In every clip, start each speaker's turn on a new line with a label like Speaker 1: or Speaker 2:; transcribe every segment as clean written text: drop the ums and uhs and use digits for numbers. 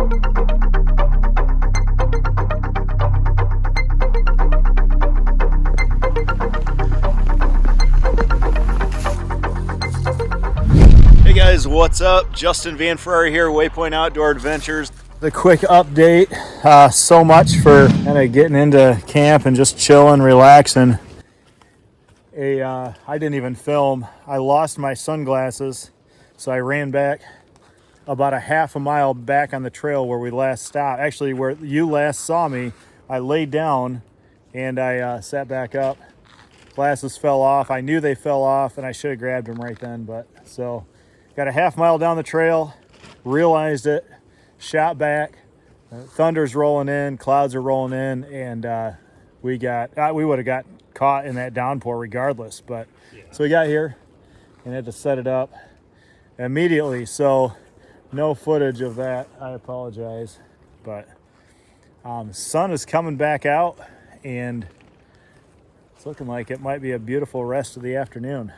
Speaker 1: Hey guys, what's up? Justin Van Ferrari here, Waypoint Outdoor Adventures. The quick update, so much for kind of getting into camp and just chilling, relaxing. I didn't even film. I lost my sunglasses, so I ran back about a half a mile back on the trail where we last stopped. Actually, where you last saw me, I laid down and I sat back up. Glasses fell off. I knew they fell off and I should have grabbed them right then, but so got a half mile down the trail, realized it, shot back, thunder's rolling in, clouds are rolling in, and we would have got caught in that downpour regardless, but yeah. So we got here and had to set it up immediately, so no footage of that. I apologize, but the sun is coming back out and it's looking like it might be a beautiful rest of the afternoon.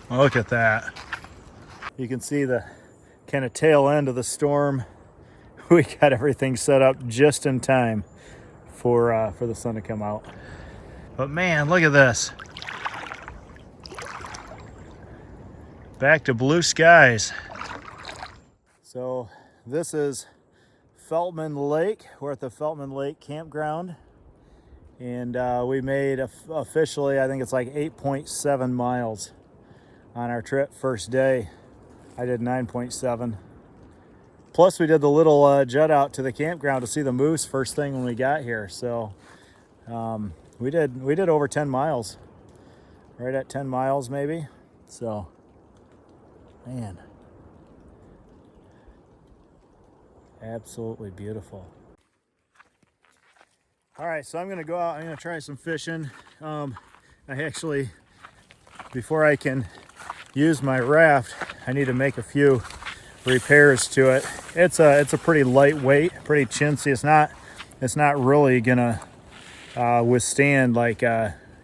Speaker 1: Look at that. You can see the kind of tail end of the storm. We got everything set up just in time for the sun to come out. But man, look at this. Back to blue skies. So this is Feldtmann Lake. We're at the Feldtmann Lake Campground. And we made officially, I think it's like 8.7 miles on our trip first day. I did 9.7. Plus we did the little jet out to the campground to see the moose first thing when we got here. So we did over 10 miles, right at 10 miles maybe. So man, absolutely beautiful. All right, so I'm gonna go out, I'm gonna try some fishing. I actually, before I can use my raft, I need to make a few repairs to it. It's a pretty lightweight, pretty chintzy. It's not really gonna withstand like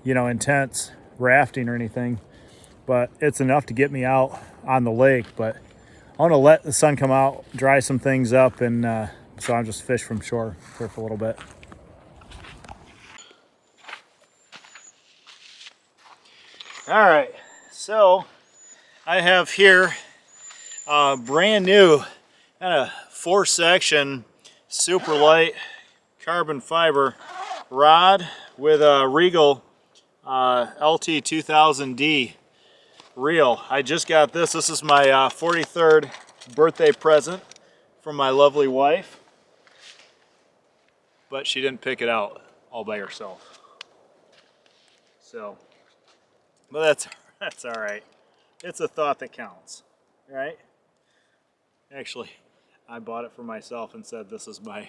Speaker 1: intense rafting or anything, but it's enough to get me out on the lake. But I want to let the sun come out, dry some things up, and so I'll just fish from shore for a little bit. All right, so I have here a brand new kind of 4-section super light carbon fiber rod with a Regal LT 2000D reel. I just got this. This is my 43rd birthday present from my lovely wife, but she didn't pick it out all by herself. So, but that's all right. It's a thought that counts, right? Actually, I bought it for myself and said this is my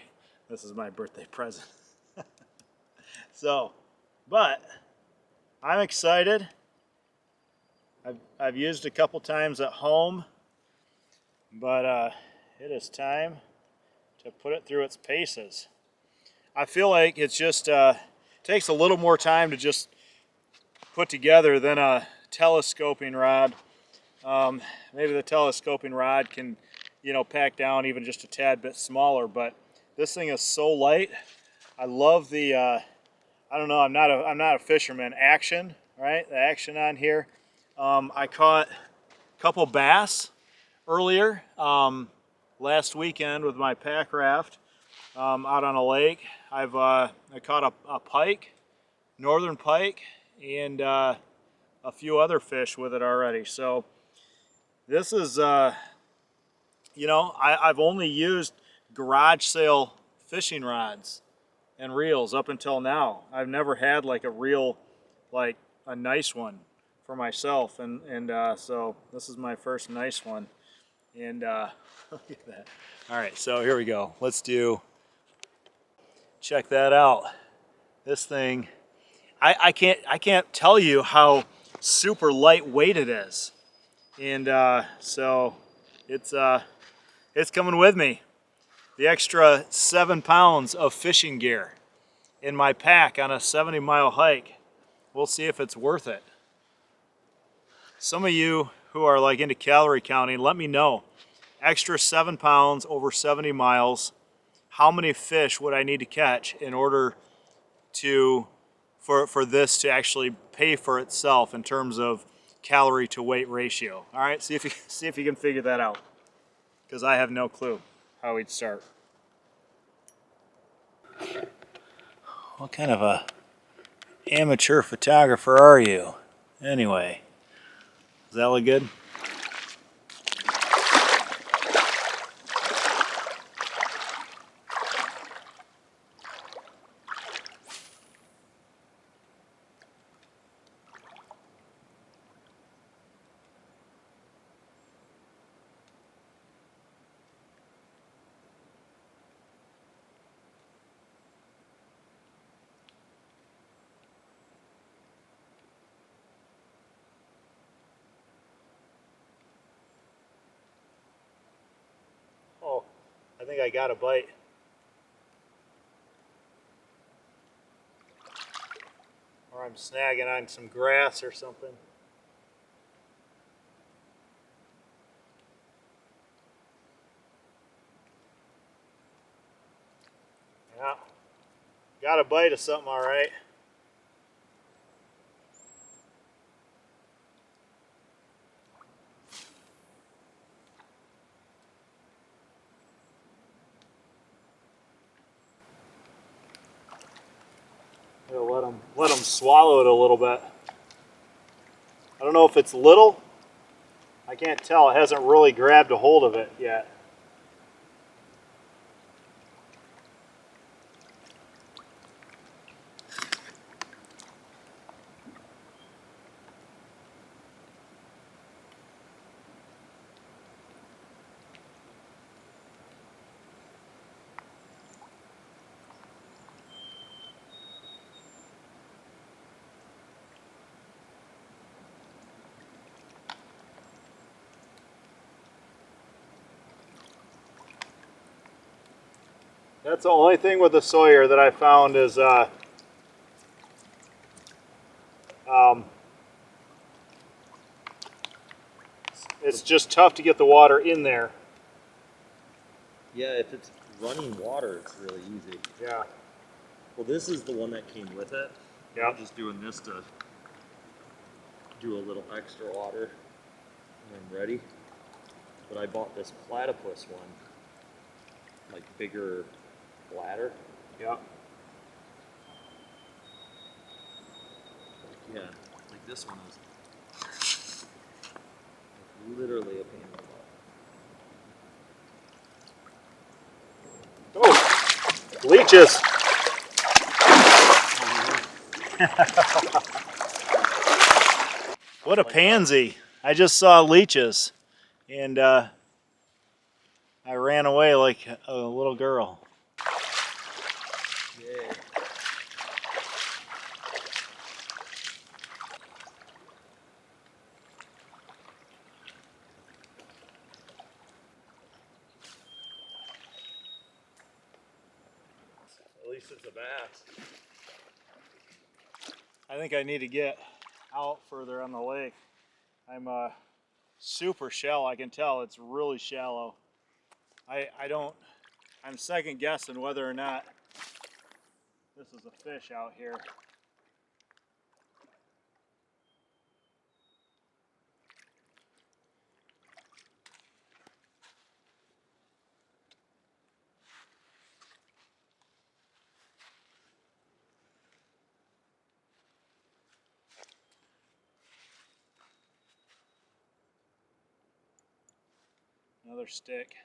Speaker 1: birthday present. So, but I'm excited. I've used a couple times at home, but it is time to put it through its paces. I feel like it's just takes a little more time to just put together than a telescoping rod. Maybe the telescoping rod can, pack down even just a tad bit smaller, but this thing is so light. I love the, I don't know, I'm not a fisherman. Action, right? The action on here. I caught a couple bass earlier last weekend with my pack raft out on a lake. I caught a pike, northern pike, and a few other fish with it already. So this is, I've only used garage sale fishing rods and reels up until now. I've never had like a reel, like a nice one for myself, and so this is my first nice one. And look at that. All right, so here we go. Let's check that out. This thing, I can't tell you how super lightweight it is, and so it's coming with me. The extra 7 pounds of fishing gear in my pack on a 70-mile hike we'll see if it's worth it. Some of you who are like into calorie counting, let me know. Extra 7 pounds over 70 miles. How many fish would I need to catch in order to for this to actually pay for itself in terms of calorie to weight ratio? All right, see if you can figure that out, because I have no clue how we'd start. What kind of a amateur photographer are you? Anyway, does that look good? Oh, I think I got a bite. Or I'm snagging on some grass or something. Yeah, got a bite of something, all right. Let them swallow it a little bit. I don't know if it's little. I can't tell. It hasn't really grabbed a hold of it yet. That's the only thing with the Sawyer that I found is it's just tough to get the water in there.
Speaker 2: Yeah, if it's running water, it's really easy.
Speaker 1: Yeah.
Speaker 2: Well, this is the one that came with it.
Speaker 1: Yeah.
Speaker 2: I'm just doing this to do a little extra water when I'm ready. But I bought this platypus one, like bigger bladder.
Speaker 1: Yeah.
Speaker 2: Yeah, like this one is literally a pain in the butt.
Speaker 1: Oh, leeches. What a pansy. I just saw leeches and I ran away like a little girl.
Speaker 2: Yeah. At least it's a bass.
Speaker 1: I think I need to get out further on the lake. I'm super shallow. I can tell it's really shallow. I'm second guessing whether or not this is a fish out here. Another stick.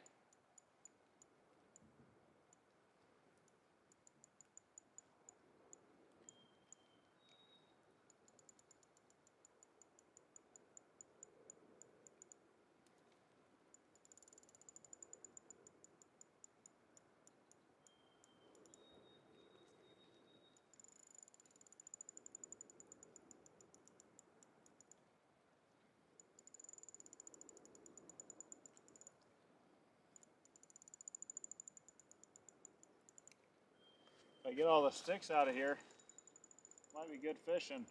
Speaker 1: If I get all the sticks out of here, might be good fishing.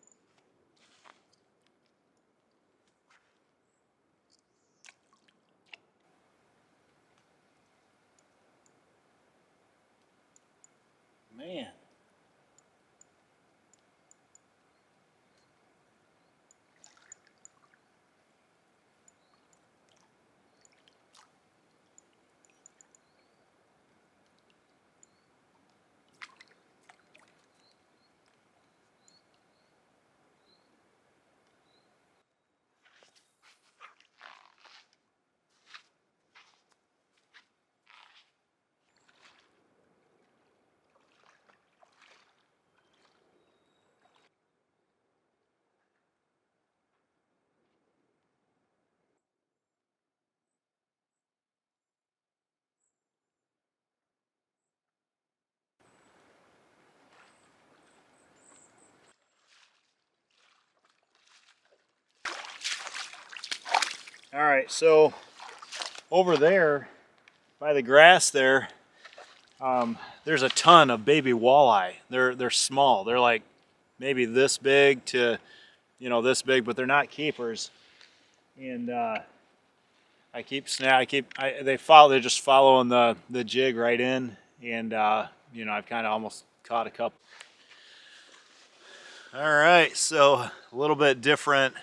Speaker 1: Man. All right, so over there by the grass there, there's a ton of baby walleye. They're small. They're like maybe this big to, this big, but they're not keepers. And they follow. They're just following the jig right in, and I've kind of almost caught a couple. All right, so a little bit different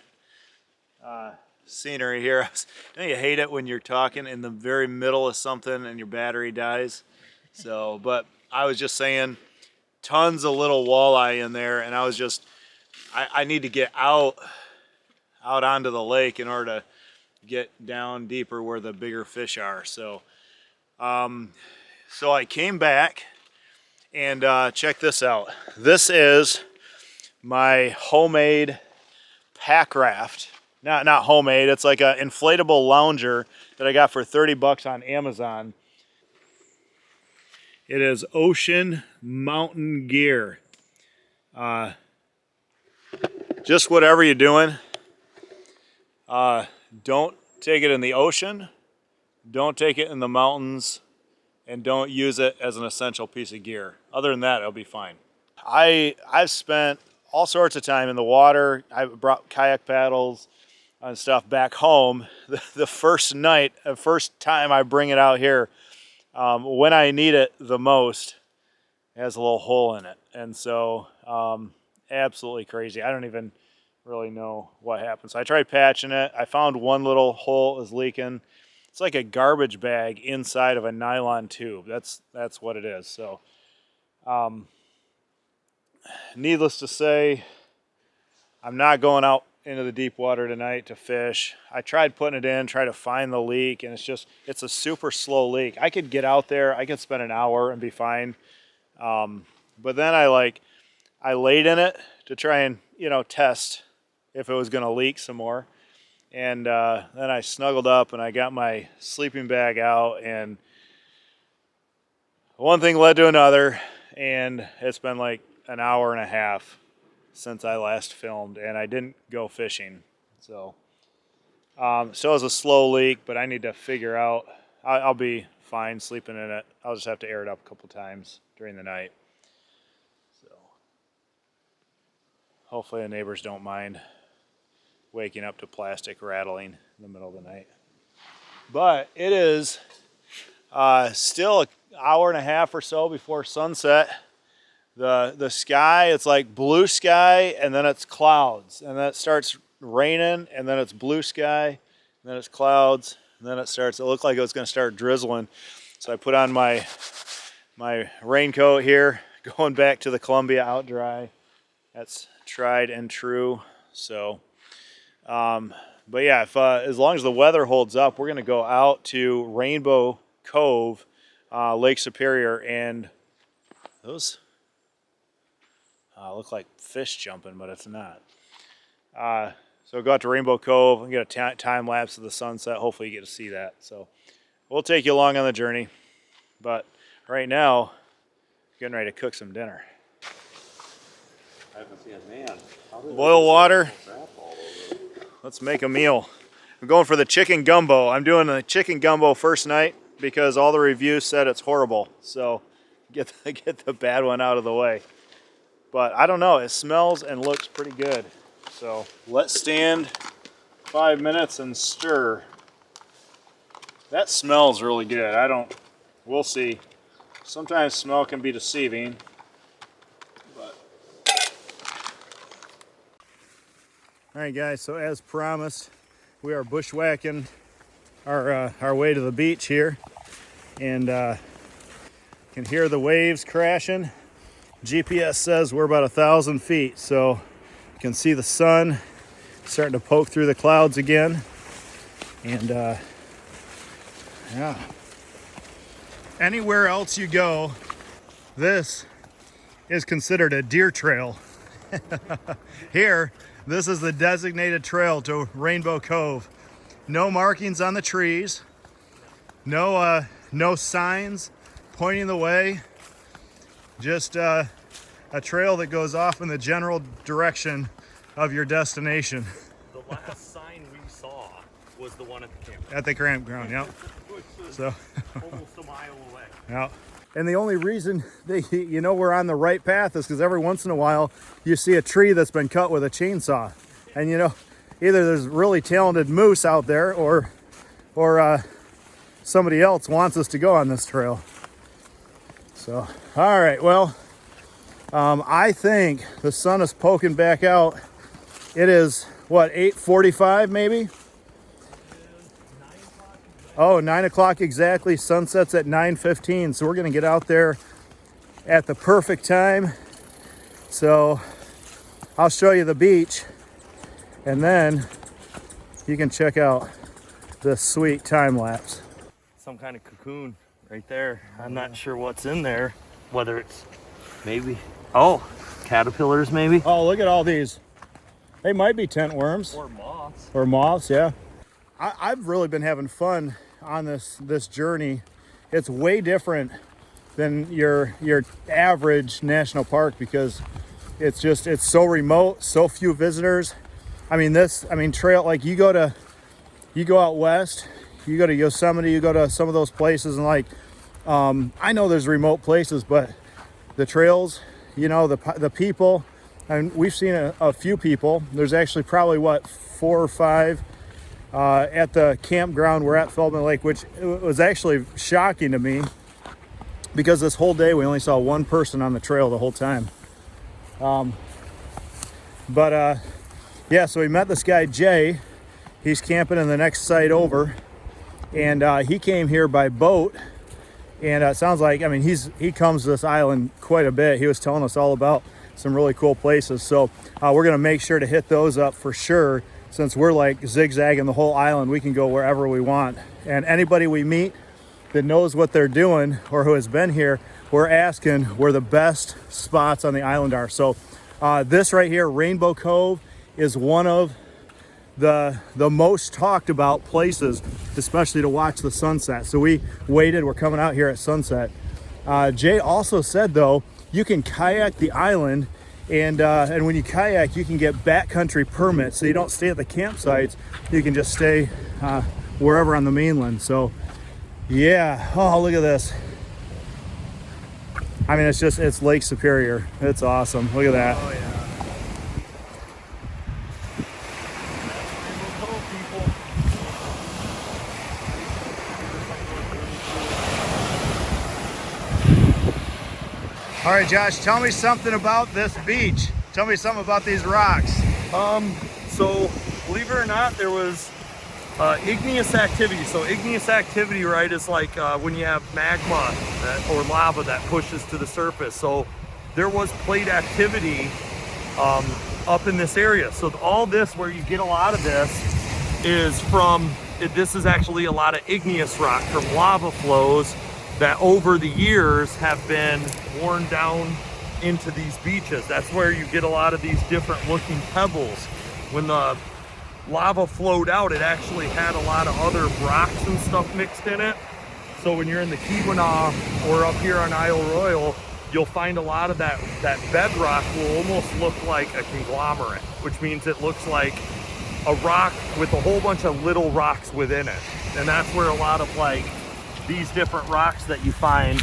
Speaker 1: scenery here. Don't you hate it when you're talking in the very middle of something and your battery dies? So, but I was just saying, tons of little walleye in there, and I need to get out onto the lake in order to get down deeper where the bigger fish are. So, so I came back and check this out. This is my homemade pack raft. Not homemade, it's like an inflatable lounger that I got for 30 bucks on Amazon. It is Ocean Mountain Gear. Just whatever you're doing, don't take it in the ocean, don't take it in the mountains, and don't use it as an essential piece of gear. Other than that, it'll be fine. I've spent all sorts of time in the water. I brought kayak paddles and stuff back home. The first time I bring it out here, when I need it the most, it has a little hole in it. And so, absolutely crazy. I don't even really know what happened. So I tried patching it. I found one little hole is leaking. It's like a garbage bag inside of a nylon tube. That's what it is. So, needless to say, I'm not going out into the deep water tonight to fish. I tried putting it in, try to find the leak, and it's a super slow leak. I could get out there, I could spend an hour and be fine. But then I laid in it to try and, test if it was gonna leak some more. And then I snuggled up and I got my sleeping bag out, and one thing led to another, and it's been like an hour and a half since I last filmed, and I didn't go fishing. So still has a slow leak, but I need to figure out, I'll be fine sleeping in it. I'll just have to air it up a couple times during the night. So hopefully the neighbors don't mind waking up to plastic rattling in the middle of the night. But it is still an hour and a half or so before sunset. The sky, it's like blue sky, and then it's clouds, and then it starts raining, and then it's blue sky, and then it's clouds, and then it looked like it was going to start drizzling. So I put on my raincoat here, going back to the Columbia out dry. That's tried and true. So, but yeah, as long as the weather holds up, we're going to go out to Rainbow Cove, Lake Superior, and those look like fish jumping, but it's not. So go out to Rainbow Cove and get a time lapse of the sunset. Hopefully you get to see that. So we'll take you along on the journey. But right now, getting ready to cook some dinner.
Speaker 2: I haven't seen a man.
Speaker 1: Boil water. Let's make a meal. I'm going for the chicken gumbo. I'm doing the chicken gumbo first night because all the reviews said it's horrible. So get the bad one out of the way. But I don't know, it smells and looks pretty good. So let's stand 5 minutes and stir. That smells really good. We'll see. Sometimes smell can be deceiving. All right, guys, so as promised, we are bushwhacking our way to the beach here, and can hear the waves crashing. GPS says we're about 1,000 feet, so you can see the sun starting to poke through the clouds again. And yeah, anywhere else you go, this is considered a deer trail. Here, this is the designated trail to Rainbow Cove. No markings on the trees, no signs pointing the way, just a trail that goes off in the general direction of your destination.
Speaker 2: The last sign we saw was the one at the campground.
Speaker 1: At the campground, yep. So
Speaker 2: Almost a mile away.
Speaker 1: yeah. And the only reason that you know we're on the right path is because every once in a while you see a tree that's been cut with a chainsaw. And you know, either there's really talented moose out there or somebody else wants us to go on this trail. So, all right, well, I think the sun is poking back out. It is, what, 8:45 maybe? Oh, 9 o'clock exactly. Sunset's at 9:15. So we're going to get out there at the perfect time. So I'll show you the beach, and then you can check out this sweet time lapse.
Speaker 2: Some kind of cocoon right there. I'm not sure what's in there. Whether it's maybe, oh, caterpillars maybe.
Speaker 1: Oh, look at all these. They might be tent worms.
Speaker 2: Or moths.
Speaker 1: Or moths, yeah. I've really been having fun on this journey. It's way different than your average national park because it's so remote, so few visitors. I mean trail, like you go out west, you go to Yosemite, you go to some of those places, and like I know there's remote places, but the trails, you know, the people, and we've seen a few people. There's actually probably 4 or 5 at the campground. We're at Feldtmann Lake, which was actually shocking to me because this whole day we only saw one person on the trail the whole time. Yeah, so we met this guy Jay. He's camping in the next site over, and he came here by boat. And it sounds like, I mean, he comes to this island quite a bit. He was telling us all about some really cool places. So we're going to make sure to hit those up for sure. Since we're like zigzagging the whole island, we can go wherever we want. And anybody we meet that knows what they're doing or who has been here, we're asking where the best spots on the island are. So this right here, Rainbow Cove, is one of the most talked about places, especially to watch the sunset. So we waited, we're coming out here at sunset. Jay also said though, you can kayak the island, and when you kayak, you can get backcountry permits, so you don't stay at the campsites, you can just stay wherever on the mainland. So yeah, oh, look at this. I mean, it's Lake Superior. It's awesome. Look at that.
Speaker 2: Oh yeah.
Speaker 1: All right, Josh, tell me something about this beach. Tell me something about these rocks.
Speaker 2: So believe it or not, there was igneous activity. So igneous activity, right, is like when you have magma or lava that pushes to the surface. So there was plate activity up in this area. So all this, where you get a lot of this, is from, this is actually a lot of igneous rock from lava flows that over the years have been worn down into these beaches. That's where you get a lot of these different looking pebbles. When the lava flowed out, it actually had a lot of other rocks and stuff mixed in it. So when you're in the Keweenaw or up here on Isle Royale, you'll find a lot of that bedrock will almost look like a conglomerate, which means it looks like a rock with a whole bunch of little rocks within it. And that's where a lot of like these different rocks that you find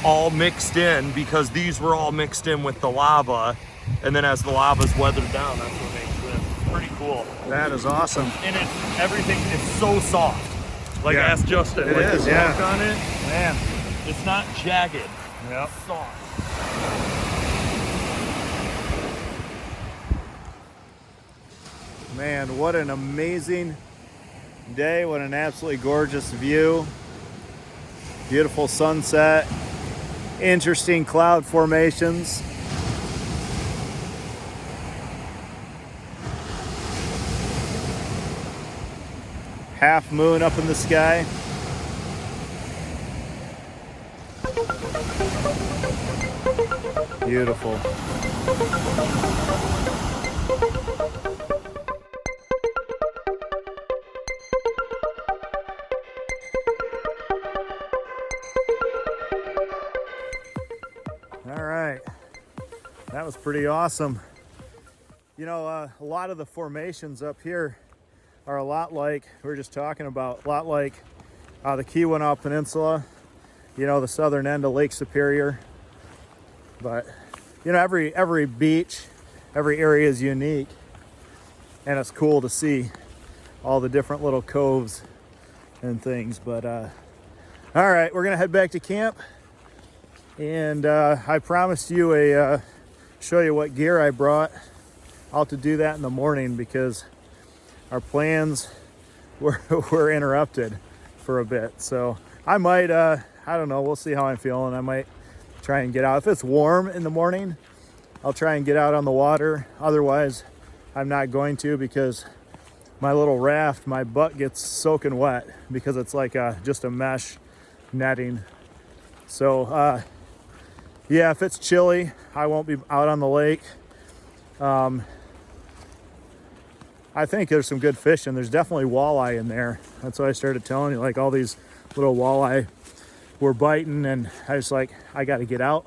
Speaker 2: all mixed in, because these were all mixed in with the lava, and then as the lava's weathered down, that's what makes this. It's pretty cool.
Speaker 1: That is awesome.
Speaker 2: And everything is so soft. Like, ask Justin.
Speaker 1: It is, yeah.
Speaker 2: Walk on it,
Speaker 1: man.
Speaker 2: It's not jagged.
Speaker 1: Yep.
Speaker 2: It's soft.
Speaker 1: Man, what an amazing day. What an absolutely gorgeous view. Beautiful sunset. Interesting cloud formations. Half moon up in the sky. Beautiful. All right, that was pretty awesome. You know, a lot of the formations up here are a lot like we were just talking about, a lot like the Keweenaw Peninsula, you know, the southern end of Lake Superior. But, you know, every beach, every area is unique, and it's cool to see all the different little coves and things. But, all right, we're gonna head back to camp, and I promised you show you what gear I brought. I'll have to do that in the morning because our plans were interrupted for a bit. So I might, I don't know, we'll see how I'm feeling. I might try and get out. If it's warm in the morning, I'll try and get out on the water. Otherwise, I'm not going to, because my little raft, my butt gets soaking wet because it's like just a mesh netting. So yeah, if it's chilly, I won't be out on the lake. I think there's some good fishing. There's definitely walleye in there. That's why I started telling you, like, all these little walleye were biting, and I was like, I got to get out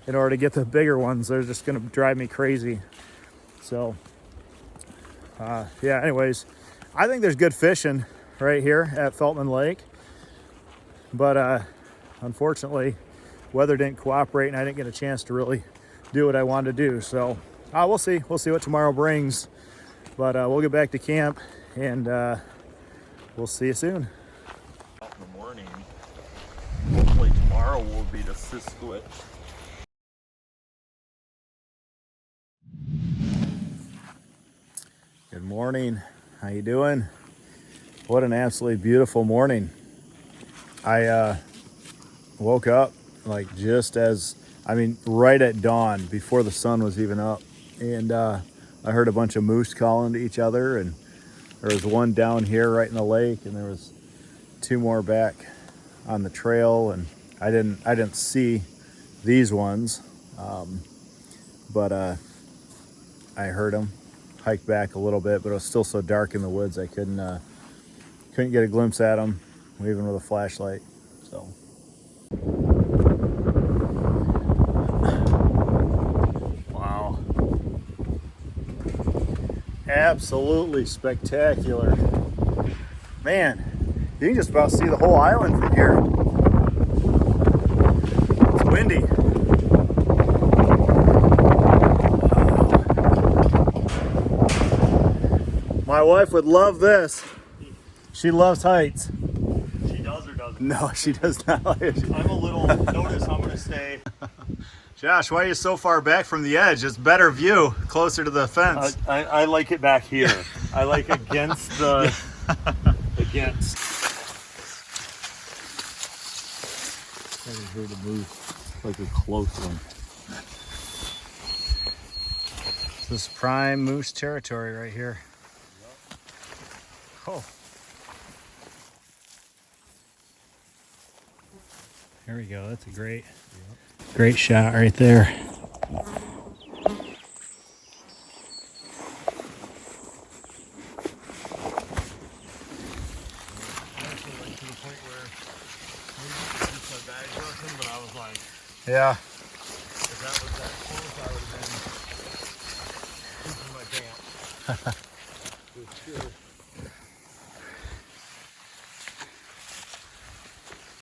Speaker 1: in order to get the bigger ones. They're just going to drive me crazy. So, yeah, anyways, I think there's good fishing right here at Feldtmann Lake. But unfortunately, weather didn't cooperate, and I didn't get a chance to really do what I wanted to do. So we'll see. We'll see what tomorrow brings. But we'll get back to camp, and we'll see you soon.
Speaker 2: In the morning. Hopefully tomorrow will be the Sisquit.
Speaker 1: Good morning. How you doing? What an absolutely beautiful morning. I woke up like just as, right at dawn, before the sun was even up, and I heard a bunch of moose calling to each other, and there was one down here right in the lake, and there was two more back on the trail, and I didn't see these ones, but I heard them. Hiked back a little bit, but it was still so dark in the woods I couldn't get a glimpse at them, even with a flashlight. So wow, absolutely spectacular, man. You can just about see the whole island from here. It's windy. My wife would love this. She loves heights.
Speaker 2: She does or doesn't?
Speaker 1: No, she does not like it.
Speaker 2: I'm a little, notice I'm going to stay.
Speaker 1: Josh, why are you so far back from the edge? It's better view, closer to the fence.
Speaker 2: I like it back here. I like against the, against. I haven't heard a moose, like a close one.
Speaker 1: This is prime moose territory right here. Oh. There we go. That's a great shot right there. Yeah.
Speaker 2: If that was that close, I would have been pooping my pants. For sure.